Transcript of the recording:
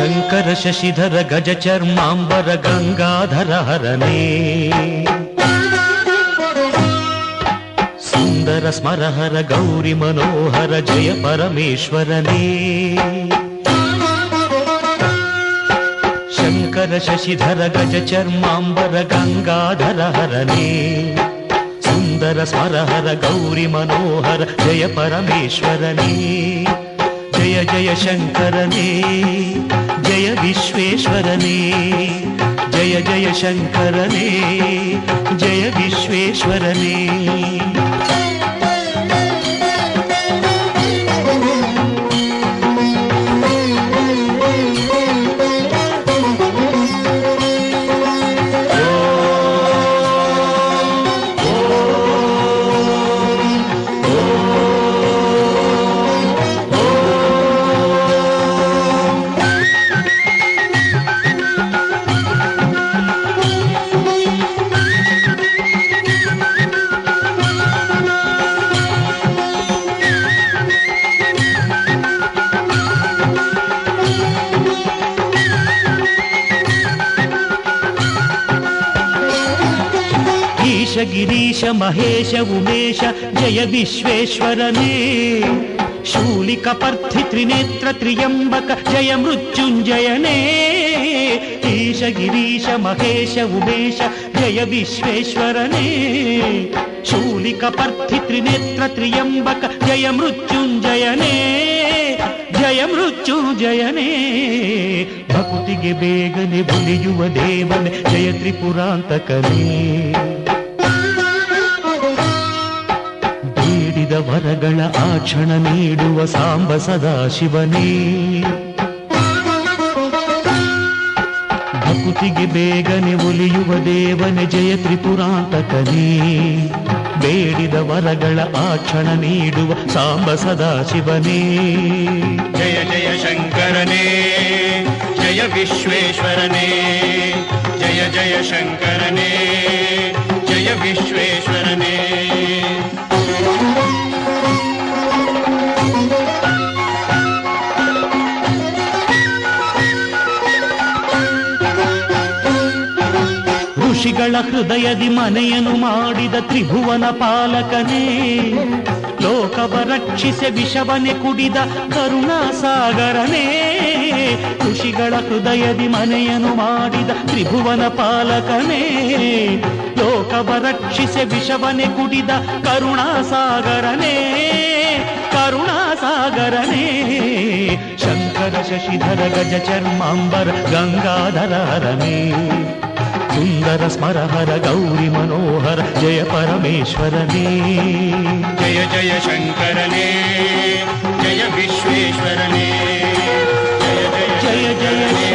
ಶಂಕರ ಶಶಿಧರ ಗಜ ಚರ್ಮಾಂಬರ ಗಂಗಾಧರ ಹರನೇ ಸುಂದರ ಸ್ಮರಹರ ಗೌರಿ ಮನೋಹರ ಜಯ ಪರಮೇಶ್ವರನೇ ಶಂಕರ ಶಶಿಧರ ಗಜ ಚರ್ಮಾಂಬರ ಗಂಗಾಧರ ಹರನೇ ಸುಂದರ ಸ್ಮರಹರ ಗೌರಿ ಮನೋಹರ ಜಯ ಪರಮೇಶ್ವರನೇ ಜಯ ಜಯ ಶಂಕರನೇ ಜಯ ವಿಶ್ವೇಶ್ವರನೇ ಜಯ ಜಯ ಶಂಕರನೇ ಜಯ ವಿಶ್ವೇಶ್ವರನೇ ಗಿರೀಶ ಮಹೇಶ ಉಮೇಶ ಜಯ ವಿಶ್ವೇಶ್ವರನೇ ಶೂಲಿಕ ಪರ್ಥಿ ತ್ರಿನೇತ್ರ ತ್ರಿಯಂಬಕ ಜಯ ಮೃತ್ಯುಂಜಯನೇ ಈಶ ಗಿರೀಶ ಮಹೇಶ ಉಮೇಶ ಜಯ ವಿಶ್ವೇಶ್ವರನೇ ಶೂಲಿಕ ಪರ್ಥಿ ತ್ರಿನೇತ್ರ ತ್ರಿಯಂಬಕ ಜಯ ಮೃತ್ಯುಂಜಯನೇ ಜಯ ಮೃತ್ಯುಂಜಯನೇ ಭಕುತಿಗೆ ಬೇಗನೆ ಬುಲಿಯುವ ದೇವನೇ ಜಯ ತ್ರಿಪುರಾಂತಕನೇ ಬೇಡಿದ ವರಗಳ ಆಕ್ಷಣ ನೀಡುವ ಸಾಂಬ ಸದಾಶಿವನೇ ಭಕುತಿಗೆ ಬೇಗನೆ ಒಲಿಯುವ ದೇವನೇ ಜಯ ತ್ರಿಪುರಾಂತಕನೇ ಬೇಡಿದ ವರಗಳ ಆಕ್ಷಣ ನೀಡುವ ಸಾಂಬ ಸದಾಶಿವನೇ ಜಯ ಜಯ ಶಂಕರನೇ ಜಯ ವಿಶ್ವೇಶ್ವರನೇ ಜಯ ಜಯ ಶಂಕರನೇ ಜಯ ವಿಶ್ವೇಶ್ವರನೇ ಋಷಿಗಳ ಹೃದಯದಿ ಮನೆಯನ್ನು ಮಾಡಿದ ತ್ರಿಭುವನ ಪಾಲಕನೇ ಲೋಕವ ರಕ್ಷಿಸಿ ವಿಷವನೆ ಕುಡಿದ ಕರುಣಾಸಾಗರನೇ ಋಷಿಗಳ ಹೃದಯದಿ ಮನೆಯನ್ನು ಮಾಡಿದ ತ್ರಿಭುವನ ಪಾಲಕನೇ ಲೋಕವ ರಕ್ಷಿಸಿ ವಿಷವನೆ ಕುಡಿದ ಕರುಣಾಸಾಗರನೇ ಕರುಣಾಸಾಗರನೇ ಶಂಕರ ಶಶಿಧರ ಗಜ ಚರ್ಮಾಂಬರ ಗಂಗಾಧರ ಹರನೇ ಸುಂದರ ಸ್ಮರಹರ ಗೌರಿ ಮನೋಹರ ಜಯ ಪರಮೇಶ್ವರನೇ ಜಯ ಜಯ ಶಂಕರನೇ ಜಯ ವಿಶ್ವೇಶ್ವರನೇ ಜಯ ಜಯ ಶಂಕರನೇ